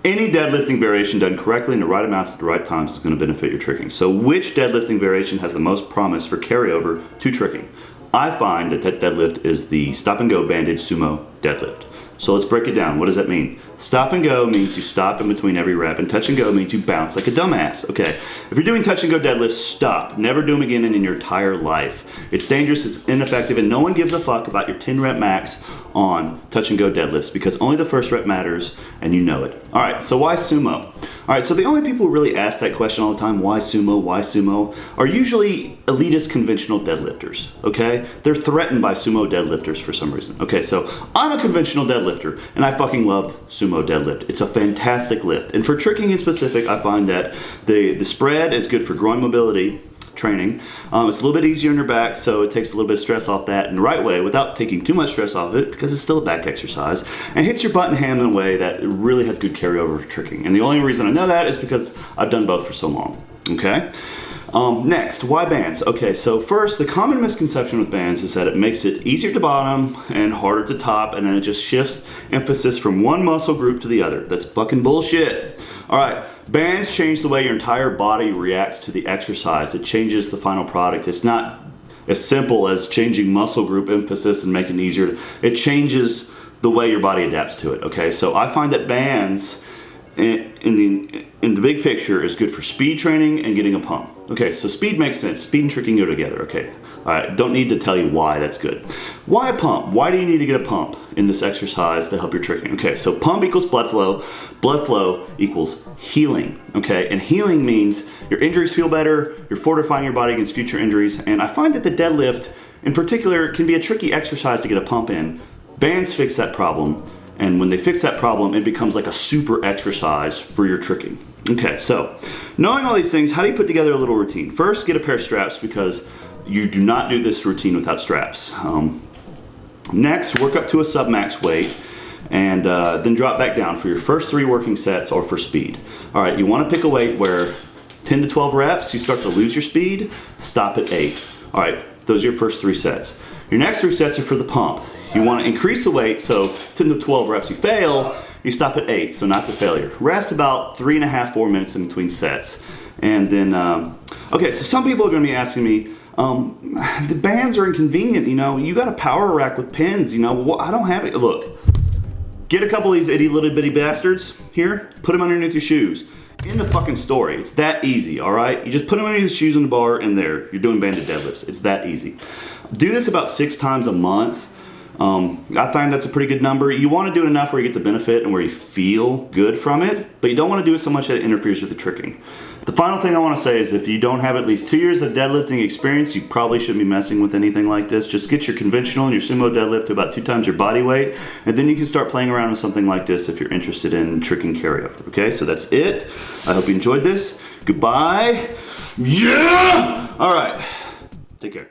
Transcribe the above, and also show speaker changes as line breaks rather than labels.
Any deadlifting variation done correctly in the right amounts at the right times is going to benefit your tricking. So which deadlifting variation has the most promise for carryover to tricking? I find that deadlift is the stop and go bandage sumo deadlift. So let's break it down. What does that mean? Stop and go means you stop in between every rep, and touch and go means you bounce like a dumbass. Okay, if you're doing touch and go deadlifts, stop. Never do them again in your entire life. It's dangerous, it's ineffective, and no one gives a fuck about your 10 rep max on touch and go deadlifts because only the first rep matters and you know it. All right, so why sumo? All right, so the only people who really ask that question all the time, why sumo, are usually elitist conventional deadlifters, okay? They're threatened by sumo deadlifters for some reason. Okay, so I'm a conventional deadlifter and I fucking love sumo deadlift. It's a fantastic lift. And for tricking in specific, I find that the spread is good for groin mobility training. It's a little bit easier on your back, so it takes a little bit of stress off that in the right way without taking too much stress off it because it's still a back exercise, and hits your butt and ham in a way that really has good carryover for tricking. And the only reason I know that is because I've done both for so long. Okay. Next, why bands? Okay, so first, the common misconception with bands is that it makes it easier to bottom and harder to top, and then it just shifts emphasis from one muscle group to the other. That's fucking bullshit. All right, bands change the way your entire body reacts to the exercise. It changes the final product. It's not as simple as changing muscle group emphasis and making it easier. It changes the way your body adapts to it, okay? So I find that bands in the big picture is good for speed training and getting a pump. Okay, so speed makes sense. Speed and tricking go together, okay. All right, don't need to tell you why that's good. Why a pump? Why do you need to get a pump in this exercise to help your tricking? Okay, so pump equals blood flow equals healing, okay? And healing means your injuries feel better, you're fortifying your body against future injuries, and I find that the deadlift, in particular, can be a tricky exercise to get a pump in. Bands fix that problem. And when they fix that problem, it becomes like a super exercise for your tricking. Okay, so knowing all these things, how do you put together a little routine? First, get a pair of straps because you do not do this routine without straps. Next, work up to a sub-max weight and then drop back down for your first 3 working sets or for speed. All right, you want to pick a weight where 10 to 12 reps, you start to lose your speed, stop at 8. All right, those are your first 3 sets. Your next 3 sets are for the pump. You want to increase the weight, so 10 to 12 reps you fail, you stop at 8, so not the failure. Rest about 3.5, 4 minutes in between sets. And then, okay, so some people are going to be asking me, the bands are inconvenient, you know, you got a power rack with pins, you know, well, I don't have it. Look, get a couple of these itty little bitty bastards here, put them underneath your shoes. In the fucking story, it's that easy, all right? You just put them underneath the shoes on the bar and there, you're doing banded deadlifts. It's that easy. Do this about 6 times a month. I find that's a pretty good number. You want to do it enough where you get the benefit and where you feel good from it, but you don't want to do it so much that it interferes with the tricking. The final thing I want to say is if you don't have at least 2 years of deadlifting experience, you probably shouldn't be messing with anything like this. Just get your conventional and your sumo deadlift to about 2 times your body weight, and then you can start playing around with something like this if you're interested in tricking carryover. Okay, so that's it. I hope you enjoyed this. Goodbye. Yeah! All right. Take care.